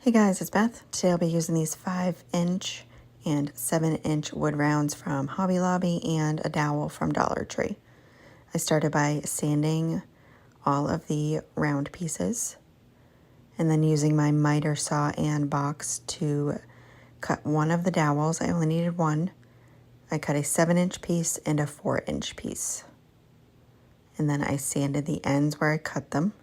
Hey guys, it's Beth. Today I'll be using these 5-inch and 7-inch wood rounds from Hobby Lobby and a dowel from Dollar Tree. I started by sanding all of the round pieces and then using my miter saw and box to cut one of the dowels. I only needed one. I cut a 7-inch piece and a 4-inch piece. And then I sanded the ends where I cut them.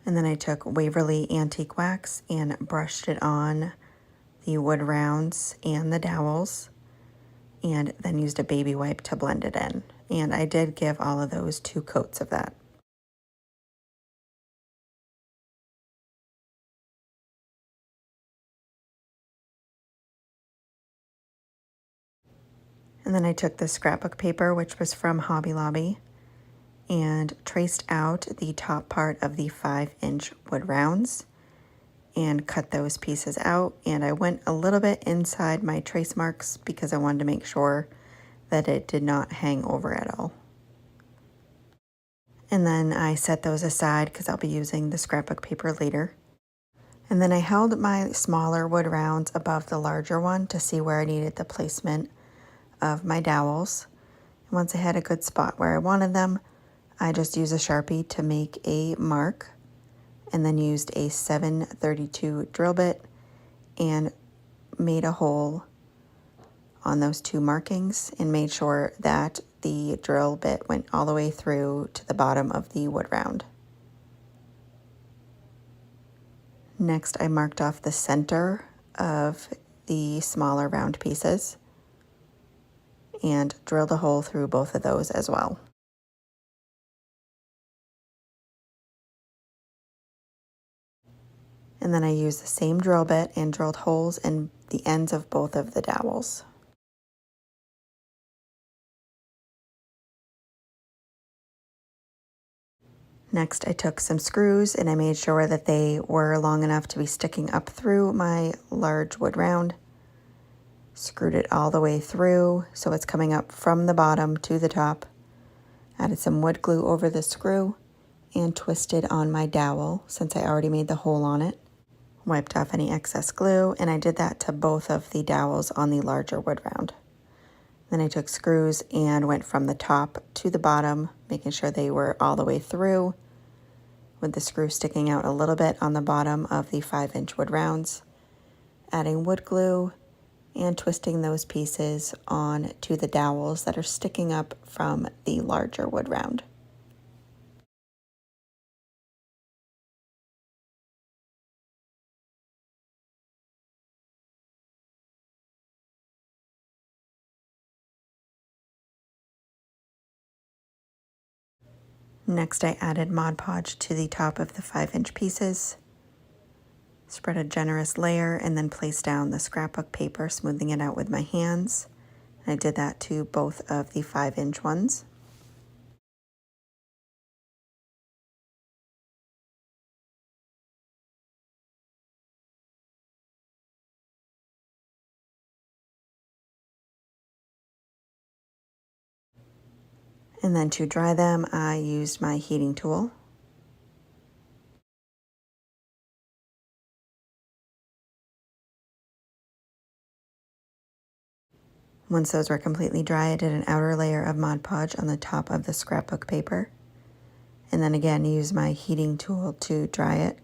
And then I took Waverly antique wax and brushed it on the wood rounds and the dowels, and then used a baby wipe to blend it in. And I did give all of those 2 coats of that. And then I took the scrapbook paper, which was from Hobby Lobby, and traced out the top part of the 5-inch wood rounds and cut those pieces out. And I went a little bit inside my trace marks because I wanted to make sure that it did not hang over at all. And then I set those aside because I'll be using the scrapbook paper later. And then I held my smaller wood rounds above the larger one to see where I needed the placement of my dowels. And once I had a good spot where I wanted them, I just used a Sharpie to make a mark, and then used a 732 drill bit and made a hole on those 2 markings and made sure that the drill bit went all the way through to the bottom of the wood round. Next, I marked off the center of the smaller round pieces and drilled a hole through both of those as well. And then I used the same drill bit and drilled holes in the ends of both of the dowels. Next, I took some screws and I made sure that they were long enough to be sticking up through my large wood round. Screwed it all the way through so it's coming up from the bottom to the top. Added some wood glue over the screw and twisted on my dowel since I already made the hole on it. Wiped off any excess glue, and I did that to both of the dowels on the larger wood round. Then I took screws and went from the top to the bottom, making sure they were all the way through, with the screw sticking out a little bit on the bottom of the 5-inch wood rounds. Adding wood glue and twisting those pieces on to the dowels that are sticking up from the larger wood round. Next, I added Mod Podge to the top of the 5-inch pieces, spread a generous layer, and then placed down the scrapbook paper, smoothing it out with my hands. I did that to both of the 5-inch ones. And then to dry them, I used my heating tool. Once those were completely dry, I did an outer layer of Mod Podge on the top of the scrapbook paper. And then again, use my heating tool to dry it.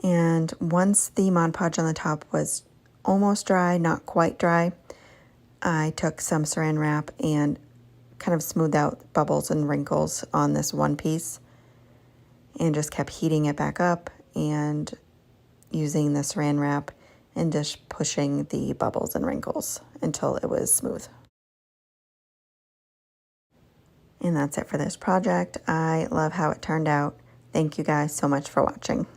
And once the Mod Podge on the top was almost dry, not quite dry, I took some saran wrap and kind of smoothed out bubbles and wrinkles on this one piece and just kept heating it back up and using the saran wrap and just pushing the bubbles and wrinkles until it was smooth. And that's it for this project. I love how it turned out. Thank you guys so much for watching.